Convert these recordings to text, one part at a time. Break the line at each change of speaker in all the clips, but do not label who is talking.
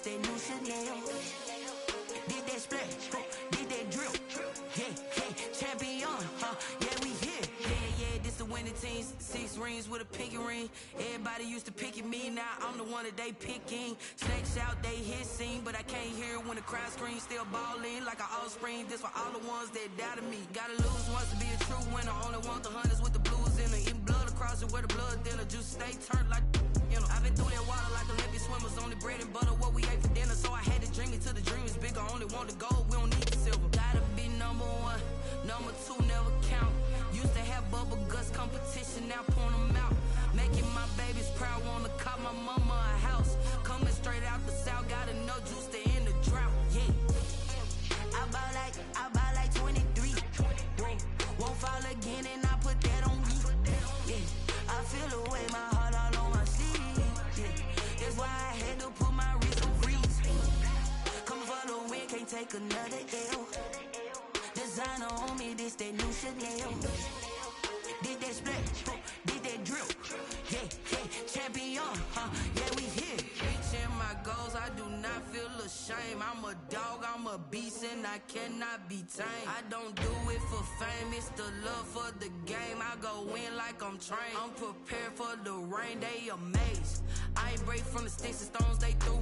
that new Chanel. Did that splash, did that drip. Yeah, champion, yeah, we here. Yeah, this the winning team. 6 rings with a pinky ring. Everybody used to pick at me, now I'm the one that they picking. Snakes out, they hit scene, but I can't hear it when the crowd screams. Still ballin' like an offspring. This for all the ones that doubted me. Gotta lose once to be a true winner. Only want the hunters with the blues in it. Eating blood across it where the blood dinner. Juice stay turned like, you know. I've been through that water like Olympic swimmers. Only bread and butter, what we ate for dinner. So I had to dream it till the dream is bigger. Only want the gold, we don't need the silver. Gotta be number 1, number 2 never count. Used to have bubble guts competition, now point them out. Making my babies proud, wanna call my mama a house. Coming straight out the south, got enough juice to end the drought. Yeah, I bought like 23. Won't fall again, and I put that on me. Yeah, I feel the way, my heart all on my sleeve. Yeah, that's why I had to put my wrist on freeze. Come for the win, can't take another L. Designer on me, this that new Chanel. Did that splash, did that drip. Yeah, champion, yeah, we here. Reaching my goals, I do not feel ashamed. I'm a dog, I'm a beast, and I cannot be tamed. I don't do it for fame, it's the love for the game. I go in like I'm trained. I'm prepared for the rain, they amazed. I ain't break from the sticks and stones they threw.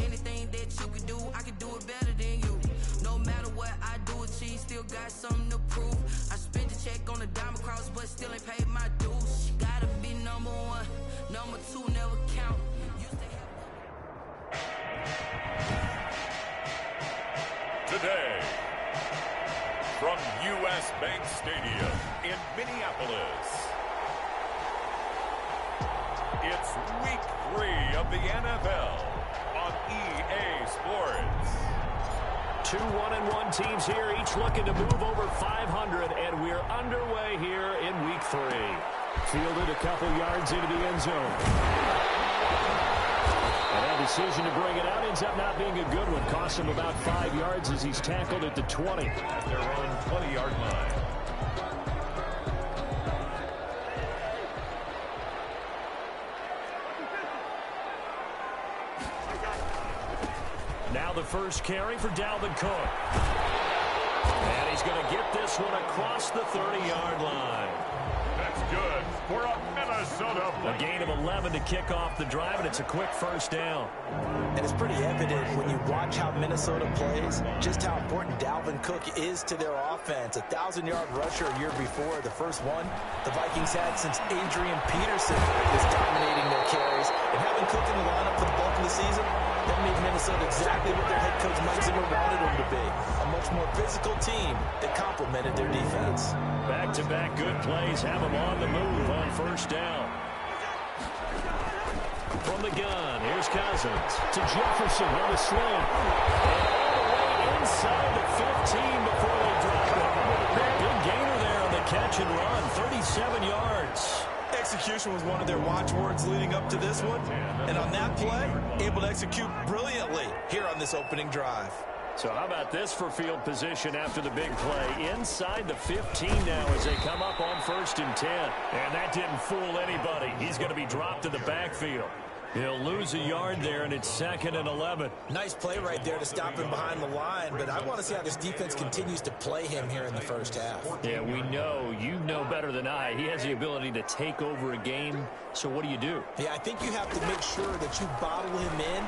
Anything that you can do, I can do it better than you. No matter what I do, achieve, still got something to prove. I spent the check on the diamond cross, but still ain't paid my dues. Gotta be number 1, number 2 never count. Used to have...
Today, from U.S. Bank Stadium in Minneapolis, it's Week 3 of the NFL on EA Sports.
2 1-1 teams here, each looking to move over 500, and we're underway here in Week 3. Fielded a couple yards into the end zone. And that decision to bring it out ends up not being a good one. Costs him about 5 yards as he's tackled at the 20.
At their own 20-yard line.
Now the first carry for Dalvin Cook. And he's going to get this one across the 30-yard line.
That's good for a Minnesota play.
A gain of 11 to kick off the drive, and it's a quick first down.
And it's pretty evident when you watch how Minnesota plays, just how important Dalvin Cook is to their offense. A 1,000-yard rusher a year before, the first one the Vikings had since Adrian Peterson was dominating their carries. And having Cook in the lineup for the bulk of the season, that made Minnesota exactly what their head coach Mike Zimmer wanted them to be. A much more physical team that complemented their defense.
Back-to-back good plays have them on the move on first down. From the gun, here's Cousins to Jefferson on the slant. And all the way inside the 15 before they drop it. Big gainer there on the catch and run, 37 yards.
Execution was one of their watchwords leading up to this one. And on that play, able to execute brilliantly here on this opening drive.
So how about this for field position after the big play? Inside the 15 now as they come up on 1st and 10. And that didn't fool anybody. He's going to be dropped to the backfield. He'll lose a yard there, and it's 2nd and 11.
Nice play right there to stop him behind the line, but I want to see how this defense continues to play him here in the first half.
Yeah, we know. You know better than I. He has the ability to take over a game, so what do?
Yeah, I think you have to make sure that you bottle him in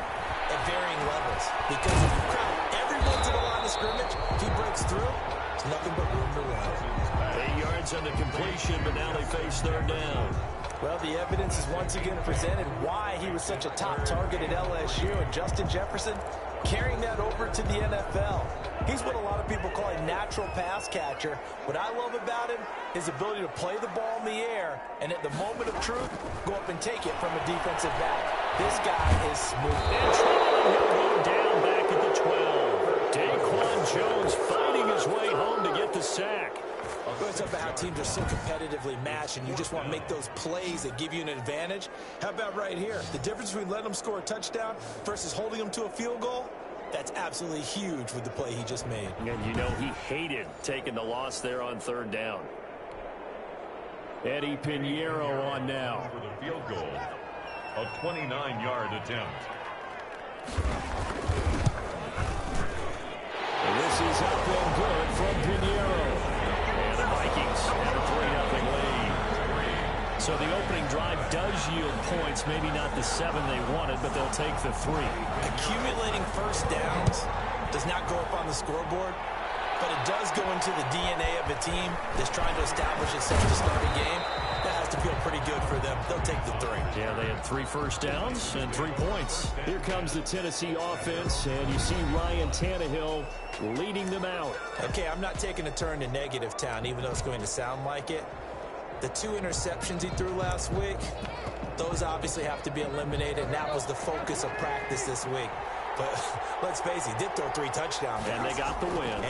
at varying levels, because if you crowd everyone to the line of scrimmage, if he breaks through, it's nothing but room to run.
8 yards on the completion, but now they face 3rd down.
Well, the evidence is once again presented why he was such a top target at LSU, and Justin Jefferson carrying that over to the NFL. He's what a lot of people call a natural pass catcher. What I love about him is his ability to play the ball in the air, and at the moment of truth, go up and take it from a defensive back. This guy is smooth.
And he'll go down back at the 12. Daquan Jones fighting his way home to get the sack.
It's about how teams are so competitively matched, and you just want to make those plays that give you an advantage. How about right here? The difference between letting them score a touchdown versus holding them to a field goal, that's absolutely huge with the play he just made.
And you know he hated taking the loss there on 3rd down. Eddie Pinheiro on now.
For the field goal, a 29-yard attempt.
This is up and good from Pinheiro. And the Vikings have a 3-0 lead. So the opening drive does yield points, maybe not the 7 they wanted, but they'll take the 3.
Accumulating first downs does not go up on the scoreboard, but it does go into the DNA of a team that's trying to establish itself to start a game. That has to feel pretty good for them. They'll take the 3.
Yeah, they had 3 first downs and 3 points. Here comes the Tennessee offense, and you see Ryan Tannehill leading them out.
Okay, I'm not taking a turn to negative town, even though it's going to sound like it. The 2 interceptions he threw last week, those obviously have to be eliminated, and that was the focus of practice this week. But let's face it, he did throw 3 touchdowns.
And they got the win.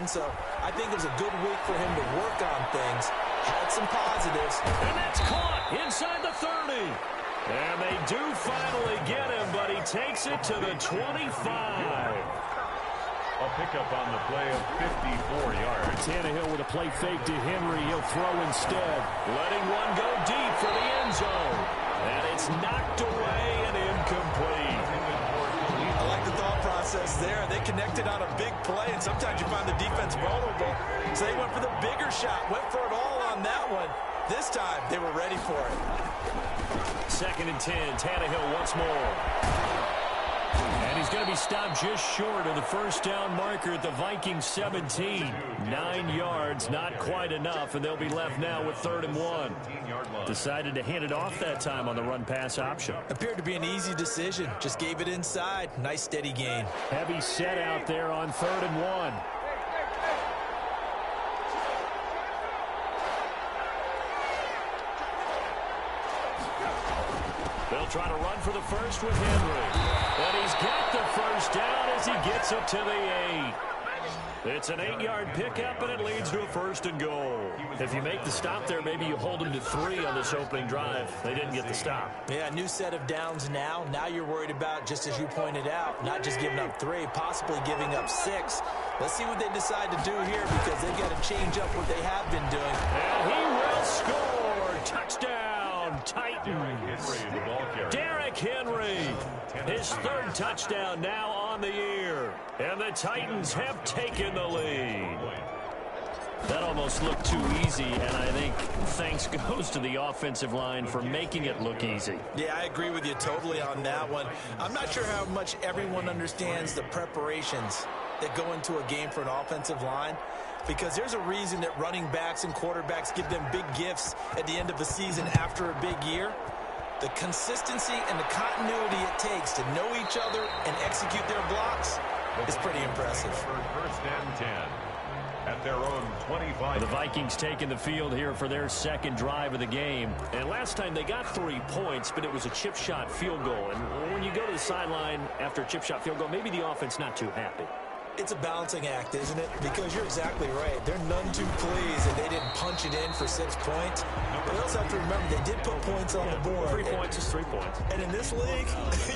So I think it was a good week for him to work on things. Had some positives.
And that's caught inside the 30. And they do finally get him, but he takes it to the 25.
A pickup on the play of 54 yards.
Tannehill with a play fake to Henry. He'll throw instead. Letting one go deep for the end zone. And it's knocked away and incomplete.
I like the thought process there. They connected on a big play, and sometimes you find the defense vulnerable. So they went for the bigger shot, went for it all on that one. This time, they were ready for it.
2nd and 10. Tannehill once more. And he's going to be stopped just short of the first down marker at the Vikings 17. 9 yards, not quite enough, and they'll be left now with 3rd and 1. Decided to hand it off that time on the run-pass option.
Appeared to be an easy decision. Just gave it inside. Nice steady gain.
Heavy set out there on 3rd and 1. They'll try to run for the first with Henry. And he's got the first down as he gets it to the 8. It's an 8-yard pickup, and it leads to a 1st and goal. If you make the stop there, maybe you hold them to 3 on this opening drive. They didn't get the stop.
Yeah, new set of downs now. Now you're worried about, just as you pointed out, not just giving up 3, possibly giving up 6. Let's see what they decide to do here, because they've got to change up what they have been doing.
And he will score. Touchdown, Titans. Derrick Henry, his 3rd touchdown now on the year. And the Titans have taken the lead. That almost looked too easy, and I think thanks goes to the offensive line for making it look easy.
Yeah, I agree with you totally on that one. I'm not sure how much everyone understands the preparations that go into a game for an offensive line, because there's a reason that running backs and quarterbacks give them big gifts at the end of a season after a big year. The consistency and the continuity it takes to know each other and execute their blocks is pretty impressive.
1st and 10 at their own 25.
The Vikings taking the field here for their 2nd drive of the game. And last time they got 3 points, but it was a chip shot field goal. And when you go to the sideline after a chip shot field goal, maybe the offense not too happy.
It's a balancing act, isn't it? Because you're exactly right. They're none too pleased that they didn't punch it in for 6 points. But we also have to remember they did put points on the board.
3 points is 3 points.
And in this league,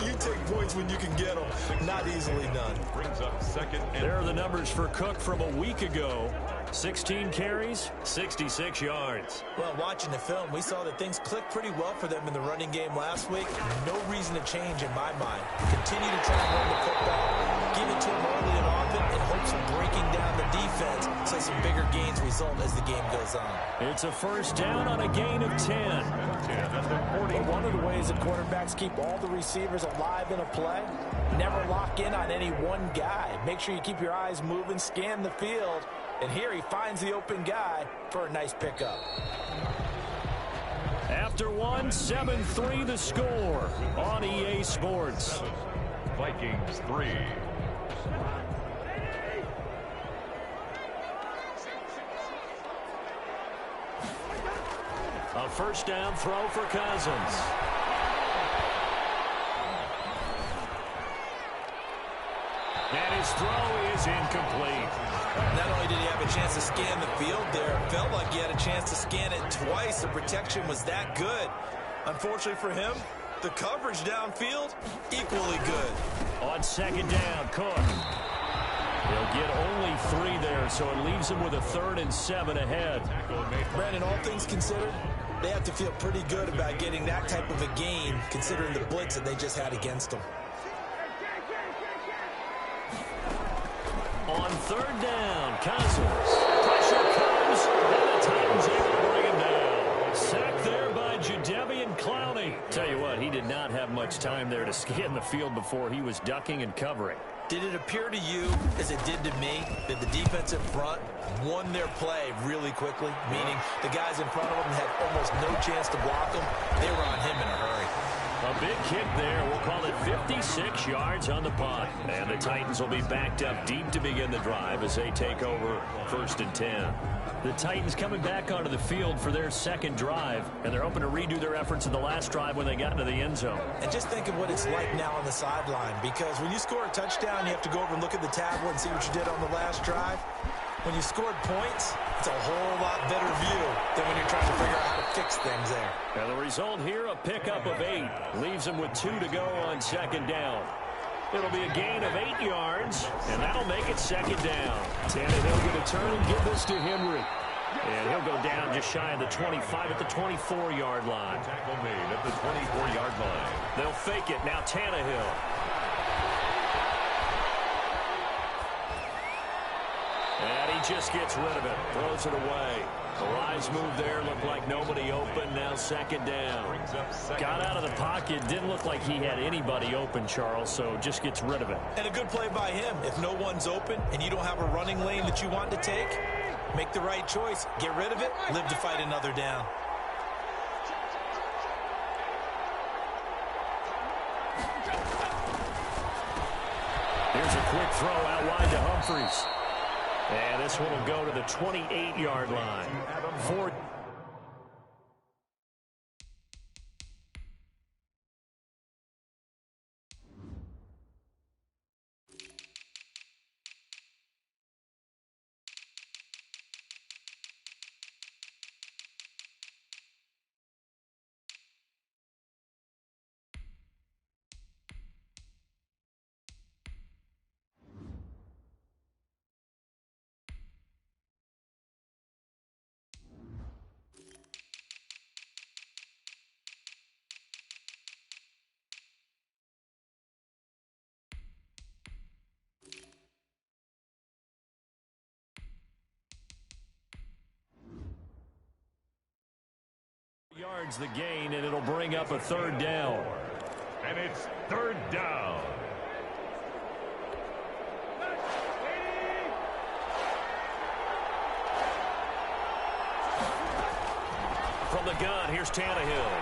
you take points when you can get them. Not easily done.
Brings up 2nd and
There are the numbers for Cook from a week ago. 16 carries, 66 yards.
Well, watching the film, we saw that things clicked pretty well for them in the running game last week. No reason to change in my mind. Continue to try and run the football. Give it to them early and often in hopes of breaking down the defense so some bigger gains result as the game goes on.
It's a 1st down on a gain of 10.
But one of the ways that quarterbacks keep all the receivers alive in a play, never lock in on any one guy. Make sure you keep your eyes moving, scan the field, and here he finds the open guy for a nice pickup.
After 1, 7-3 the score on EA Sports.
Vikings 3.
A 1st down throw for Cousins. And his throw is incomplete.
Not only did he have a chance to scan the field there, it felt like he had a chance to scan it twice. The protection was that good. Unfortunately for him, the coverage downfield, equally good.
On 2nd down, Cook. He'll get only 3 there, so it leaves him with a 3rd and 7 ahead.
Brandon, all things considered, they have to feel pretty good about getting that type of a gain, considering the blitz that they just had against them.
On third down, Cousins. Pressure comes, and the Titans able to bring him down. Sacked there by Jadeveon Clowney. Tell you what, he did not have much time there to scan the field before he was ducking and covering.
Did it appear to you, as it did to me, that the defensive front won their play really quickly? Meaning the guys in front of them had almost no chance to block them. They were on him in a hurry.
A big kick there. We'll call it 56 yards on the punt. And the Titans will be backed up deep to begin the drive as they take over 1st and 10. The Titans coming back onto the field for their second drive, and they're hoping to redo their efforts in the last drive when they got into the end zone.
And just think of what it's like now on the sideline, because when you score a touchdown, you have to go over and look at the tablet and see what you did on the last drive. When you scored points, it's a whole lot better view than when you're trying to figure out how to fix things there.
And the result here, a pickup of 8. Leaves them with 2 to go on second down. It'll be a gain of 8 yards, and that'll make it second down. Tannehill going to turn and give this to Henry. And he'll go down just shy of the 25 at the 24-yard line.
Tackle made at the 24-yard line.
They'll fake it. Now Tannehill. And he just gets rid of it. Throws it away. The rise move there. Looked like nobody open. Now second down. Got out of the pocket. Didn't look like he had anybody open, Charles, so just gets rid of it.
And a good play by him. If no one's open and you don't have a running lane that you want to take, make the right choice. Get rid of it. Live to fight another down.
Here's a quick throw out wide to Humphries. And this one will go to the 28-yard line. 4. Yards the gain, and it'll bring up a third down.
And it's third down.
From the gun, here's Tannehill.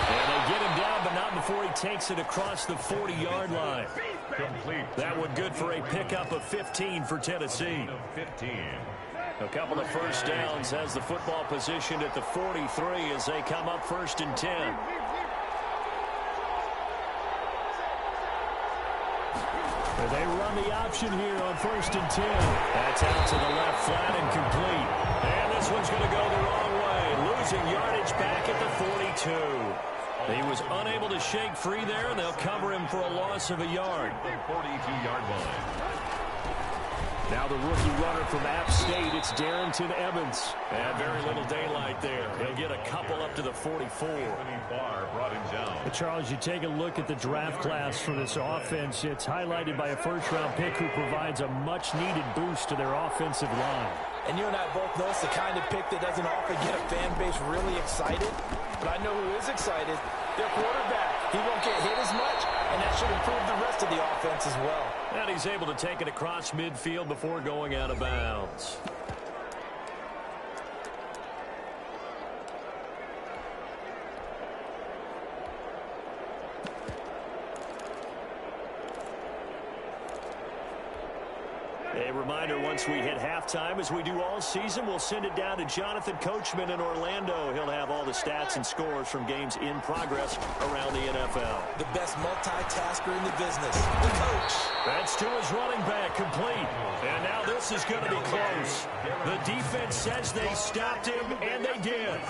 And they get him down, but not before he takes it across the 40-yard line.
Complete.
That one good for a pickup of 15 for Tennessee.
15.
A couple of first downs, has the football positioned at the 43 as they come up 1st and 10. And they run the option here on 1st and 10. That's out to the left flat and complete. And this one's going to go the wrong way, losing yardage back at the 42. He was unable to shake free there, and they'll cover him for a loss of a yard.
The 42-yard line.
Now the rookie runner from App State, it's Darrington Evans. And very little daylight there. He'll get a couple up to the 44.
Barr brought him down.
But Charles, you take a look at the draft class for this offense. It's highlighted by a first-round pick who provides a much-needed boost to their offensive line.
And you and I both know it's the kind of pick that doesn't often get a fan base really excited. But I know who is excited. Their quarterback. He won't get hit as much, and that should improve the rest of the offense as well.
And he's able to take it across midfield before going out of bounds. A reminder, once we hit halftime, as we do all season, we'll send it down to Jonathan Coachman in Orlando. He'll have all the stats and scores from games in progress around the NFL.
The best multitasker in the business, the coach.
That's to his running back, complete. And now this is going to be close. The defense says they stopped him, and they did.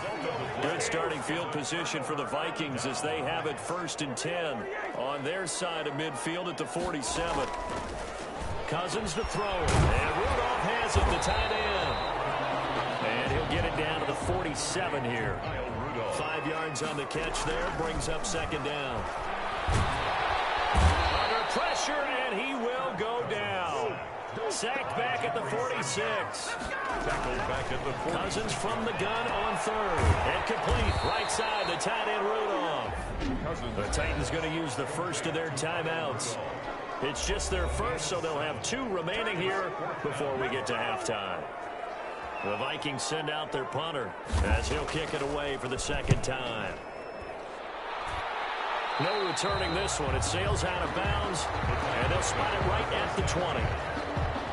Good starting field position for the Vikings as they have it 1st and 10 on their side of midfield at the 47. Cousins to throw, and Rudolph has it, the tight end. And he'll get it down to the 47 here. 5 yards on the catch there, brings up second down. Under pressure, and he will go down. Sacked back at the 46.
Tackled back at the 40.
Cousins from the gun on third. And complete. Right side, the tight end Rudolph. The Titans going to use the first of their timeouts. It's just their first, so they'll have 2 remaining here before we get to halftime. The Vikings send out their punter as he'll kick it away for the second time. No returning this one. It sails out of bounds, and they'll spot it right at the 20.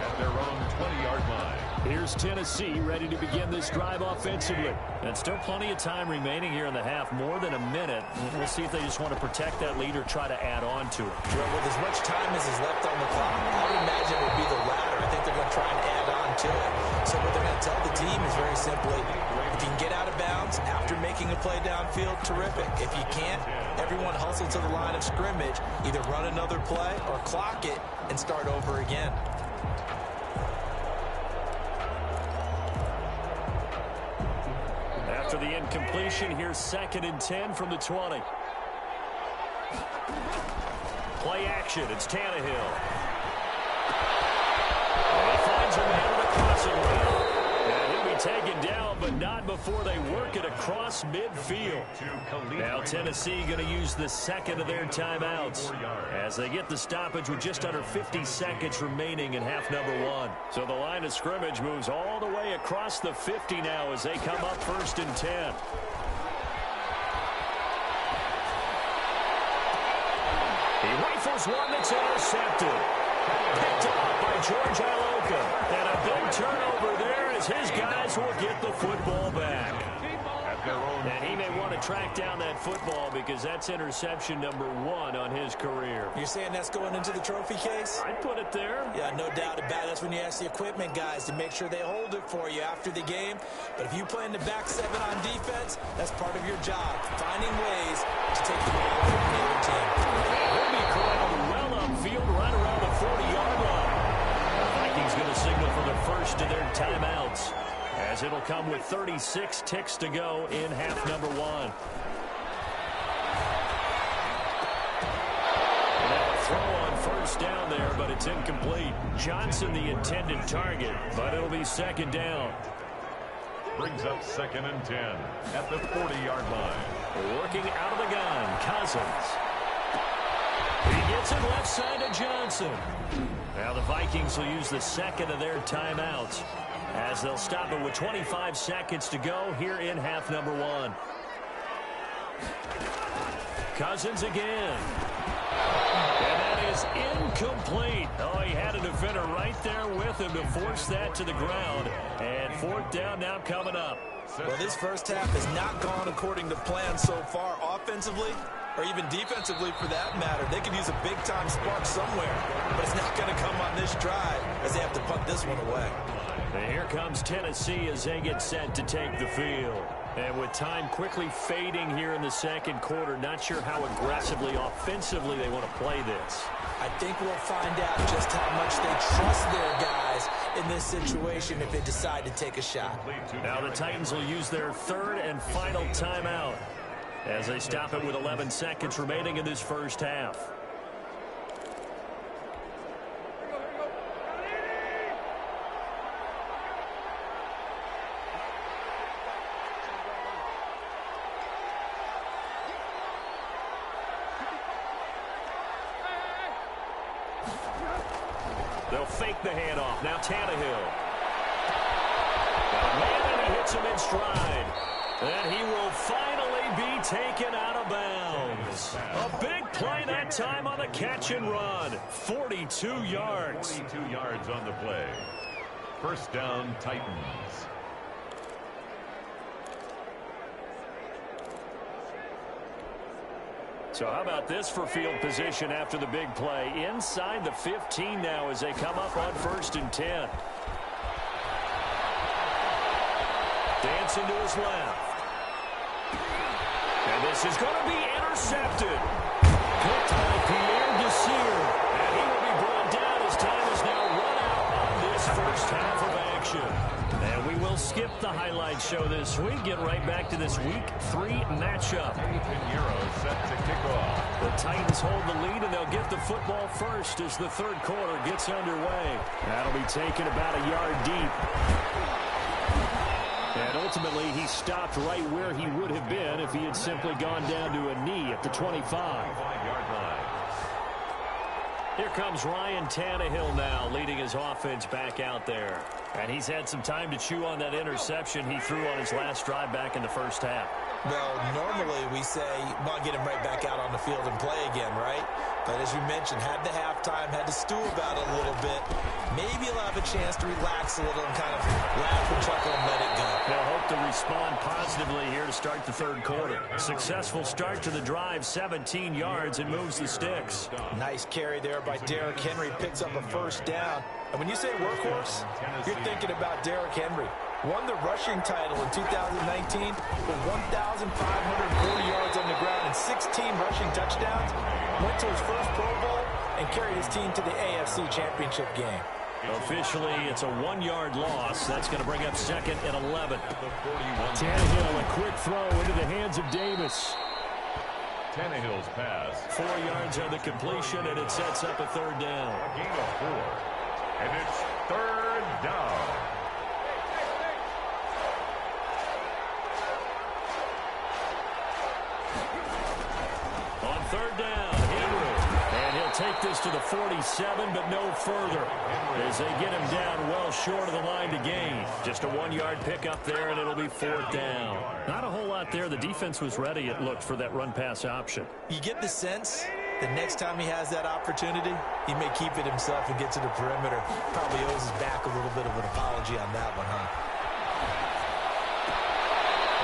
At their own 20-yard line.
Here's Tennessee ready to begin this drive offensively.
And still plenty of time remaining here in the half, more than a minute. We'll see if they just want to protect that lead or try to add on to it.
Well, with as much time as is left on the clock, I would imagine it would be the latter. I think they're going to try and add on to it. So what they're going to tell the team is very simply, if you can get out of bounds after making a play downfield, terrific. If you can't, everyone hustle to the line of scrimmage, either run another play or clock it and start over again.
After the incompletion, here's 2nd and 10 from the 20. Play action. It's Tannehill. And he finds a man with a crossing route. And he'll be taken down, but not before they work it across midfield. Now Tennessee going to use the second of their timeouts as they get the stoppage with just under 50 seconds remaining in half number 1. So the line of scrimmage moves all the way across the 50 now as they come up 1st and 10. He rifles one that's intercepted. Picked off by George Iloka. And a big turnover there as his guys will get the football back. And he may want to track down that football because that's interception number 1 on his career.
You're saying that's going into the trophy case?
I'd put it there.
Yeah, no doubt about it. That's when you ask the equipment guys to make sure they hold it for you after the game. But if you play in the back 7 on defense, that's part of your job, finding ways to take the ball away from the other team.
He'll be corralled well upfield right around the 40-yard line. The Vikings going to signal for the first of their timeouts, as it'll come with 36 ticks to go in half number 1. Now a throw on first down there, but it's incomplete. Johnson the intended target, but it'll be 2nd down.
Brings up 2nd and 10 at the 40-yard line.
Working out of the gun, Cousins. He gets it left side to Johnson. Now the Vikings will use the second of their timeouts, as they'll stop it with 25 seconds to go here in half number 1. Cousins again. And that is incomplete. Oh, he had a defender right there with him to force that to the ground. And 4th down now coming up.
Well, this first half has not gone according to plan so far offensively, or even defensively for that matter. They could use a big-time spark somewhere, but it's not going to come on this drive as they have to punt this one away.
And here comes Tennessee as they get set to take the field. And with time quickly fading here in the second quarter, not sure how aggressively, offensively they want to play this.
I think we'll find out just how much they trust their guys in this situation if they decide to take a shot.
Now the Titans will use their 3rd and final timeout as they stop it with 11 seconds remaining in this first half. They'll fake the handoff. Now Tannehill. Got a man, and he hits him in stride. And he will finally be taken out of bounds. A big play that time on the catch and run. 42 yards.
42 yards on the play. First down, Titans.
So how about this for field position after the big play? Inside the 15 now as they come up on 1st and 10. Dancing to his left. And this is going to be intercepted. Picked by Pierre Desir. And he will be brought down as time is now run out on this first half of action. And we will skip the highlight show this week. Get right back to this Week 3 matchup.
Pinheiro set to kick off.
The Titans hold the lead, and they'll get the football first as the third quarter gets underway. That'll be taken about a yard deep. And ultimately, he stopped right where he would have been if he had simply gone down to a knee at the 25-yard line. Here comes Ryan Tannehill now, leading his offense back out there. And he's had some time to chew on that interception he threw on his last drive back in the first half.
Well, normally we say, well, get him right back out on the field and play again, right? But as you mentioned, had the halftime, had to stew about it a little bit. Maybe he'll have a chance to relax a little and kind of laugh and chuckle and let it go.
They'll hope to respond positively here to start the third quarter. Successful start to the drive, 17 yards, and moves the sticks.
Nice carry there by Derrick Henry, picks up a first down. And when you say workhorse, you're thinking about Derrick Henry. Won the rushing title in 2019 with 1,540 yards on the ground and 16 rushing touchdowns. Went to his first Pro Bowl and carried his team to the AFC Championship game.
Officially, it's a 1-yard loss. That's going to bring up second and 11.
Tannehill, a quick throw into the hands of Davis.
Tannehill's pass.
4 yards on the completion, and it sets up a third down.
A gain of 4. And it's third down.
On third down, Henry. And he'll take this to the 47, but no further, as they get him down well short of the line to gain. Just a 1-yard pickup there, and it'll be fourth down. Not a whole lot there. The defense was ready, it looked, for that run-pass option.
You get the sense that next time he has that opportunity, he may keep it himself and get to the perimeter. Probably owes his back a little bit of an apology on that one, huh?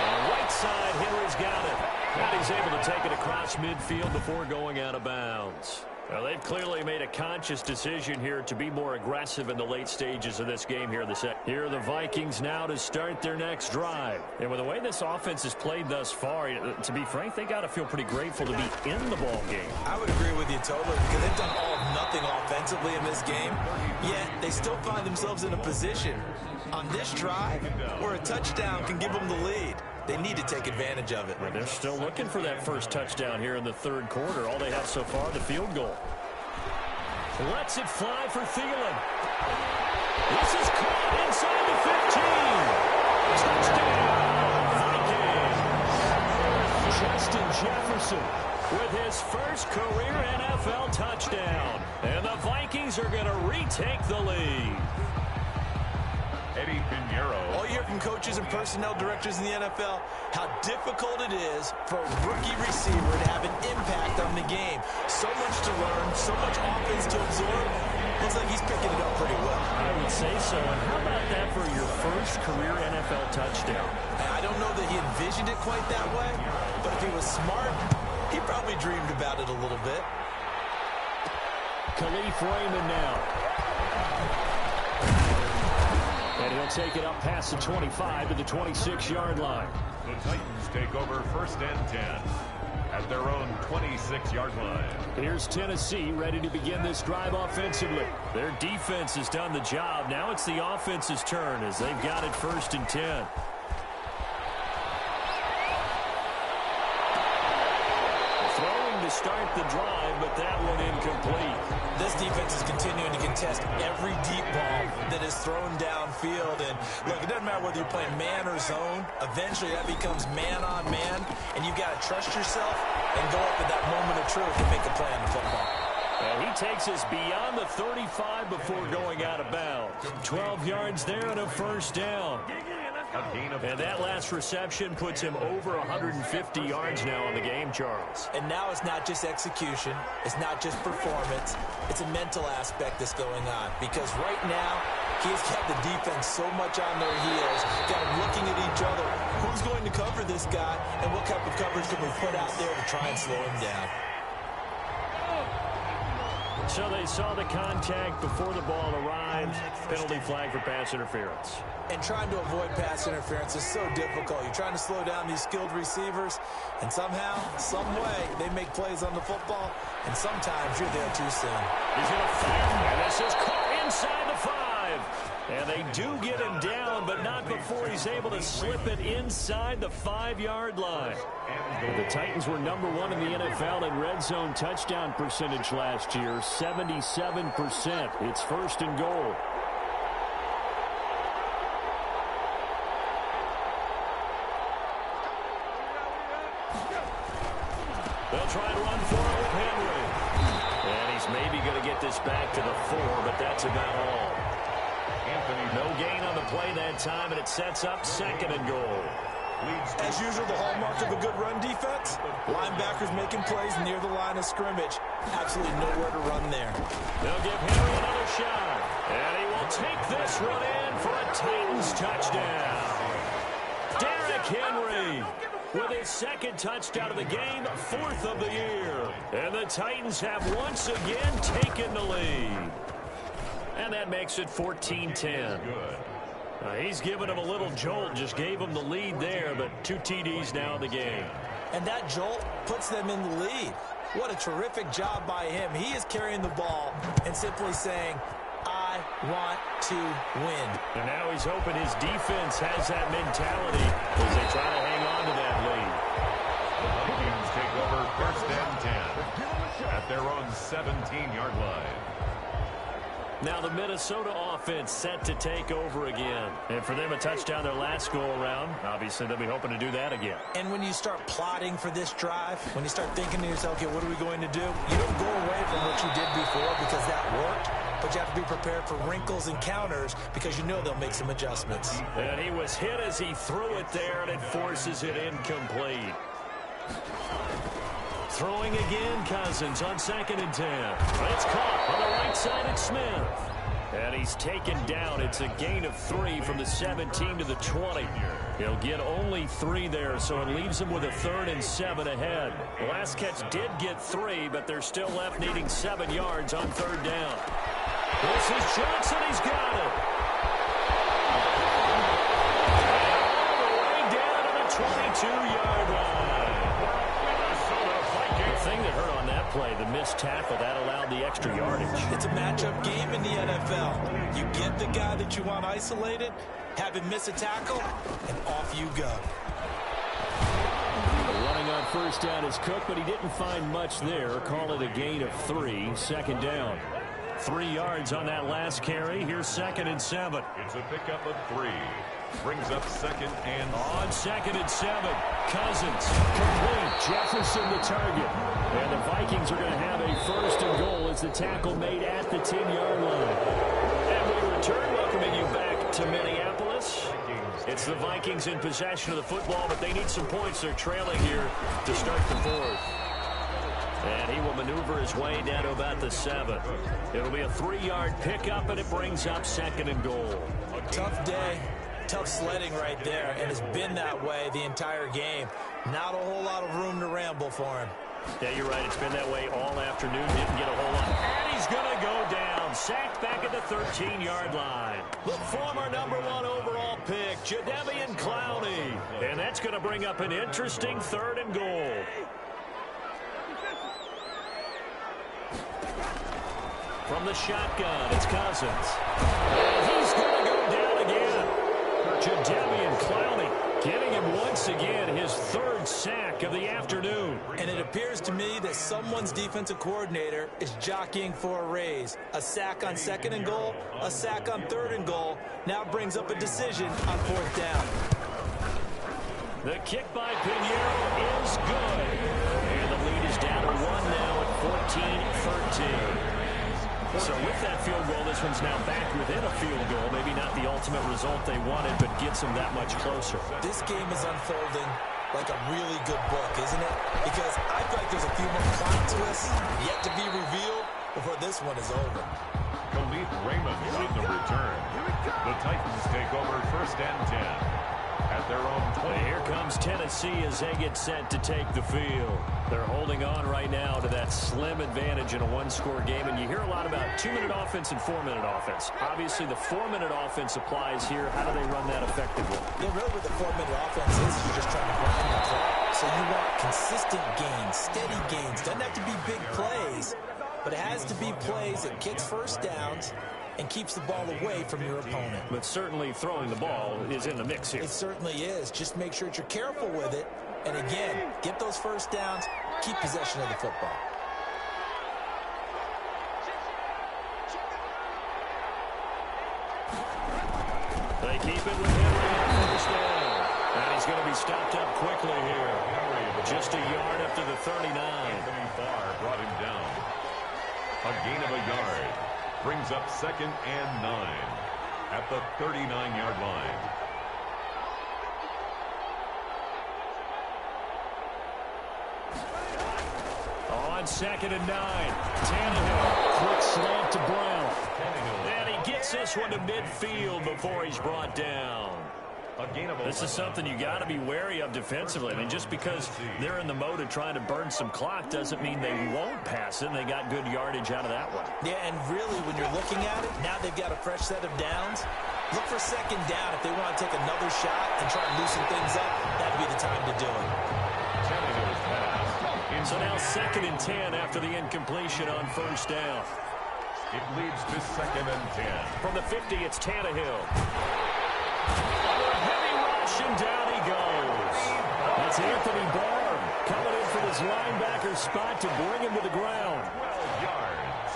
On the right side, Henry's got it. And he's able to take it across midfield before going out of bounds. Well, they've clearly made a conscious decision here to be more aggressive in the late stages of this game here in the second. Here are the Vikings now to start their next drive. And with the way this offense has played thus far, to be frank, they got to feel pretty grateful to be in the ball game.
I would agree with you totally, because they've done all of nothing offensively in this game, yet they still find themselves in a position on this drive where a touchdown can give them the lead. They need to take advantage of it.
Well, they're still looking for that first touchdown here in the third quarter. All they have so far, the field goal. Lets it fly for Thielen. This is caught inside the 15. Touchdown, Vikings. Justin Jefferson with his first career NFL touchdown. And the Vikings are going to retake the lead.
Eddie Pinheiro.
All you hear from coaches and personnel directors in the NFL, how difficult it is for a rookie receiver to have an impact on the game. So much to learn, so much offense to absorb. Looks like he's picking it up pretty well.
I would say so. And how about that for your first career NFL touchdown?
I don't know that he envisioned it quite that way, but if he was smart, he probably dreamed about it a little bit.
Khalif Raymond now. And he'll take it up past the 25 to the 26-yard line.
The Titans take over first and 10 at their own 26-yard line.
Here's Tennessee ready to begin this drive offensively. Their defense has done the job. Now it's the offense's turn as they've got it first and 10. Throwing to start the drive, but that one incomplete.
This defense is continuing to contest every deep ball that is thrown downfield. And look, it doesn't matter whether you're playing man or zone. Eventually, that becomes man on man, and you've got to trust yourself and go up at that moment of truth and make a play on the football.
And he takes us beyond the 35 before going out of bounds. 12 yards there and a first down. And that last reception puts him over 150 yards now on the game, Charles.
And now it's not just execution. It's not just performance. It's a mental aspect that's going on. Because right now, he's got the defense so much on their heels, got them looking at each other. Who's going to cover this guy, and what type of coverage can we put out there to try and slow him down?
So they saw the contact before the ball arrived. Penalty flag for pass interference.
And trying to avoid pass interference is so difficult. You're trying to slow down these skilled receivers, and somehow, some way, they make plays on the football, and sometimes you're there too soon.
He's going to fire, and this is caught inside the 5. And they do get him down, but not before he's able to slip it inside the 5-yard line. The Titans were number 1 in the NFL in red zone touchdown percentage last year, 77%. It's first and goal. They'll try and run for it with Henry. And he's maybe going to get this back to the 4, but that's about all. No gain on the play that time, and it sets up second and goal.
As usual, the hallmark of a good run defense, linebackers making plays near the line of scrimmage. Absolutely nowhere to run there.
They'll give Henry another shot, and he will take this run in for a Titans touchdown. Derrick Henry with his second touchdown of the game, 4th of the year. And the Titans have once again taken the lead. And that makes it 14-10. He's given him a little jolt, just gave him the lead there, but 2 TDs now in the game.
And that jolt puts them in the lead. What a terrific job by him. He is carrying the ball and simply saying, I want to win.
And now he's hoping his defense has that mentality as they try to hang on to that lead.
The Vikings take over 1st and 10 at their own 17-yard line.
Now the Minnesota offense set to take over again. And for them, a touchdown their last go-around. Obviously, they'll be hoping to do that again.
And when you start plotting for this drive, when you start thinking to yourself, okay, what are we going to do? You don't go away from what you did before because that worked. But you have to be prepared for wrinkles and counters because you know they'll make some adjustments.
And he was hit as he threw it there, and it forces it incomplete. Throwing again, Cousins on 2nd and 10. It's caught on the right side at Smith. And he's taken down. It's a gain of 3 from the 17 to the 20. He'll get only 3 there, so it leaves him with a 3rd and 7 ahead. The last catch did get 3, but they're still left needing 7 yards on 3rd down. This is Johnson. He's got it. All the way down to the 22-yard line. The thing that hurt on that play, the missed tackle, that allowed the extra yardage.
It's a matchup game in the NFL. You get the guy that you want isolated, have him miss a tackle, and off you go.
Running on 1st down is Cook, but he didn't find much there. Call it a gain of 3, 2nd down.
3 yards on that last carry. Here's 2nd and 7.
It's a pickup of 3. Brings up 2nd and
on 2nd and 7. Cousins complete. Jefferson the target.
And the Vikings are going to have a 1st and goal as the tackle made at the 10-yard line.
And we return, welcoming you back to Minneapolis. It's the Vikings in possession of the football, but they need some points. They're trailing here to start the 4th. And he will maneuver his way down to about the 7. It'll be a 3-yard pickup, and it brings up 2nd and goal.
Tough day. Tough sledding right there, and it's been that way the entire game. Not a whole lot of room to ramble for him.
Yeah, you're right. It's been that way all afternoon. Didn't get a whole lot. And he's going to go down. Sacked back at the 13-yard line. The former number 1 overall pick, Jadeveon Clowney. And that's going to bring up an interesting 3rd and goal. From the shotgun, it's Cousins. And he's going to go down again. Jadeveon Clowney giving him once again his 3rd sack of the afternoon.
And it appears to me that someone's defensive coordinator is jockeying for a raise. A sack on 2nd and goal, a sack on 3rd and goal. Now brings up a decision on 4th down.
The kick by Pinheiro is good. And the lead is down to 1 now at 14-13. So with that field goal, this one's now back within a field goal. Maybe not the ultimate result they wanted, but gets them that much closer.
This game is unfolding like a really good book, isn't it? Because I feel like there's a few more plot twists yet to be revealed before this one is over.
Khalif Raymond's on the return. The Titans take over 1st and 10 at their own 20.
Here comes Tennessee as they get set to take the field. They're holding on right now to that slim advantage in a 1-score game, and you hear a lot about 2-minute offense and 4-minute offense. Obviously, the 4-minute offense applies here. How do they run that effectively?
Yeah, really what the 4-minute offense is you're just trying to grind the clock. So you want consistent gains, steady gains. Doesn't have to be big plays, but it has to be plays that gets first downs and keeps the ball away from your opponent.
But certainly throwing the ball is in the mix here.
It certainly is. Just make sure that you're careful with it. And again, get those first downs, keep possession of the football.
They keep it with Henry on first down. And he's going to be stopped up quickly here. Just a yard up to the 39.
Anthony Farr brought him down. A gain of a yard. Brings up 2nd and 9 at the 39-yard line.
On 2nd and 9. Tannehill. Quick slant to Brown. And he gets this one to midfield before he's brought down. This is something you got to be wary of defensively. I mean, just because they're in the mode of trying to burn some clock doesn't mean they won't pass it. And they got good yardage out of that one.
Yeah, and really, when you're looking at it, now they've got a fresh set of downs. Look for 2nd down. If they want to take another shot and try and loosen things up, that'd be the time to do it.
So now 2nd and 10 after the incompletion on first down.
It leads to 2nd and 10.
From the 50, it's Tannehill. Heavy rush, and down he goes. That's Anthony Barr coming in from his linebacker spot to bring him to the ground.
12 yards.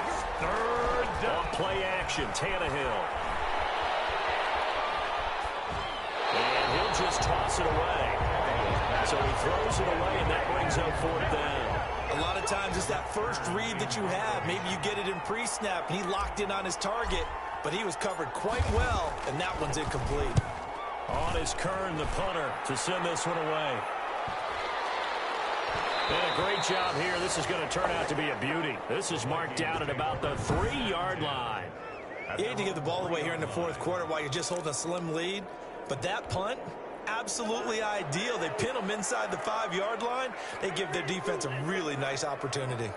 It's 3rd down.
Play action, Tannehill. And he'll just toss it away. So he throws it away, and that brings up 4th down.
A lot of times it's that first read that you have. Maybe you get it in pre-snap, and he locked in on his target, but he was covered quite well, and that one's incomplete.
On is Kern, the punter, to send this one away. And a great job here. This is going to turn out to be a beauty. This is marked down at about the 3-yard line.
You hate to give the ball away here in the 4th quarter while you're just holding a slim lead, but that punt, absolutely ideal. They pin them inside the 5-yard line. They give their defense a really nice opportunity.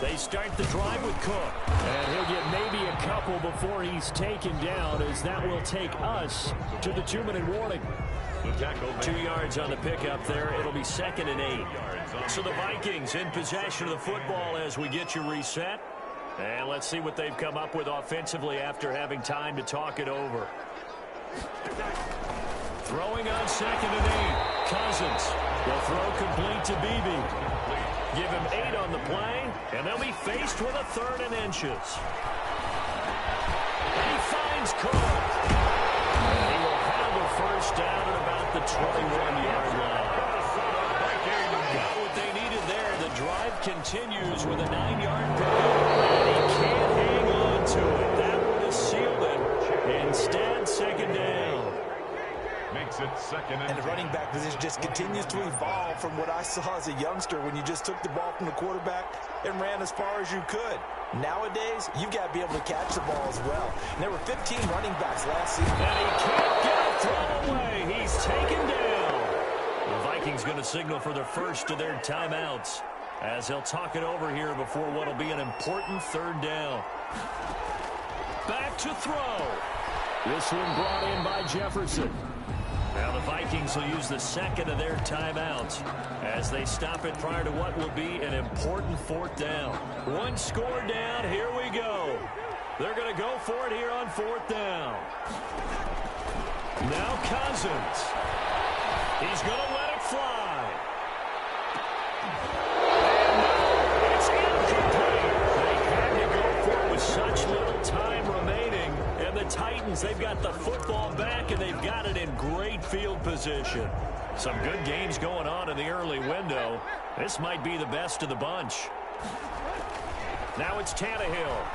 They start the drive with Cook. And he'll get maybe a couple before he's taken down, as that will take us to the 2-minute warning.
2 yards on the pickup there. It'll be 2nd and 8. So the Vikings in possession of the football as we get you reset. And let's see what they've come up with offensively after having time to talk it over. Throwing on 2nd and 8. Cousins will throw complete to Beebe. Give him 8 on the play, and they'll be faced with a 3rd and inches. He finds Cook. And he will have a first down at about the 21-yard line. Got what they needed there. The drive continues with a 9-yard penalty. And he can't hang on to it. That would have sealed it. Instead, 2nd down.
Makes it 2nd and 10.
And the running back position just continues to evolve from what I saw as a youngster when you just took the ball from the quarterback and ran as far as you could. Nowadays, you've got to be able to catch the ball as well. And there were 15 running backs last season.
And he can't get a throw away. He's taken down. The Vikings going to signal for their first of their timeouts as they'll talk it over here before what will be an important 3rd down. Back to throw.
This one brought in by Jefferson.
Now the Vikings will use the 2nd of their timeouts as they stop it prior to what will be an important 4th down. 1 score down. Here we go. They're going to go for it here on 4th down. Now Cousins. He's going to let it fly. And it's incomplete. They had to go for it with such little time remaining. And the Titans, they've got the football back, and they've got it in great field position. Some good games going on in the early window. This might be the best of the bunch. Now it's Tannehill.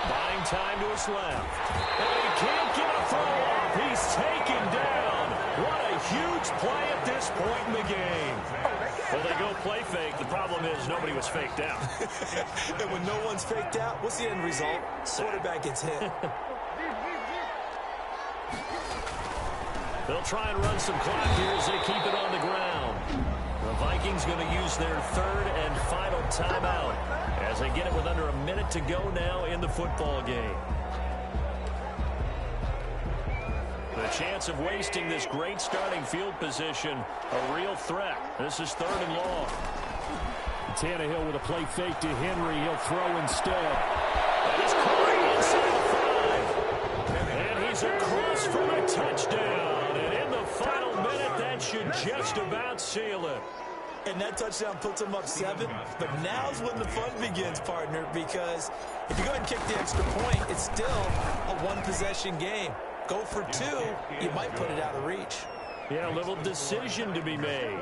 Buying time to his left. And he can't get a throw off. He's taken down. What a huge play at this point in the game. Well, they go play fake. The problem is nobody was faked out.
And when no one's faked out, what's the end result? Quarterback gets hit.
They'll try and run some clock here as they keep it on the ground. The Vikings going to use their 3rd and final timeout as they get it with under a minute to go now in the football game. The chance of wasting this great starting field position, a real threat. This is 3rd and long.
Tannehill with a play fake to Henry. He'll throw instead.
And he's caught inside the 5. And he's across for a touchdown. And in the final minute, that should just about seal it.
And that touchdown puts them up 7. But now's when the fun begins, partner, because if you go ahead and kick the extra point, it's still a one-possession game. Go for 2, you might put it out of reach.
Yeah, a little decision to be made.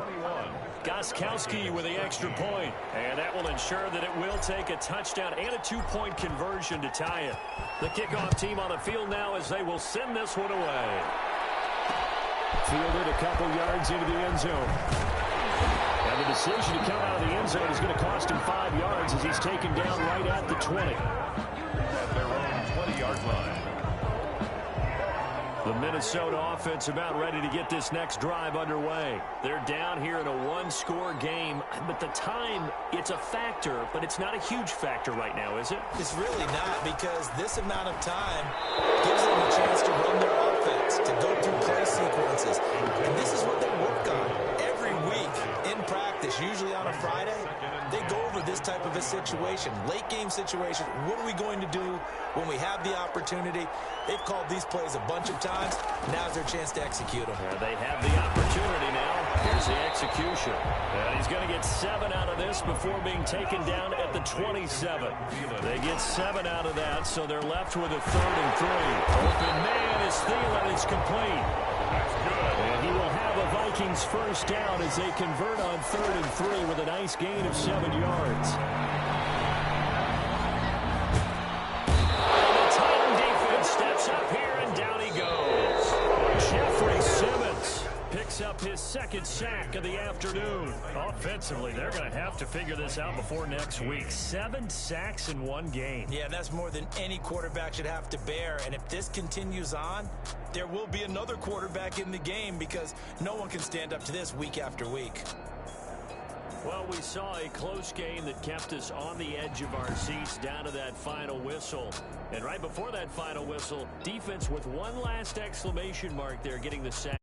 Gostkowski with the extra point. And that will ensure that it will take a touchdown and a 2-point conversion to tie it. The kickoff team on the field now as they will send this one away.
Fielded a couple yards into the end zone. And the decision to come out of the end zone is going to cost him 5 yards as he's taken down right at the 20.
At their own 20-yard line.
The Minnesota offense about ready to get this next drive underway. They're down here in a one-score game, but the time, it's a factor, but it's not a huge factor right now, is it?
It's really not, because this amount of time gives them a chance to run their offense, to go through play sequences. And this is what they work on every week in practice, usually on a Friday. They go over this type of a situation, late-game situation. What are we going to do when we have the opportunity? They've called these plays a bunch of times. Now's their chance to execute them.
They have the opportunity now. Here's the execution. And he's going to get 7 out of this before being taken down at the 27. They get 7 out of that, so they're left with a 3rd and 3. Open man is Thielen. It's complete. And he will have a Vikings first down as they convert on 3rd and 3 with a nice gain of 7 yards. And the Titan defense steps up here, and down he goes. Jeffrey Simmons picks up his 2nd sack of the afternoon. Offensively, they're going to have to figure this out before next week. 7 sacks in one game.
Yeah, that's more than any quarterback should have to bear. And if this continues on, there will be another quarterback in the game, because no one can stand up to this week after week.
Well, we saw a close game that kept us on the edge of our seats down to that final whistle. And right before that final whistle, defense with one last exclamation mark there, getting the sack.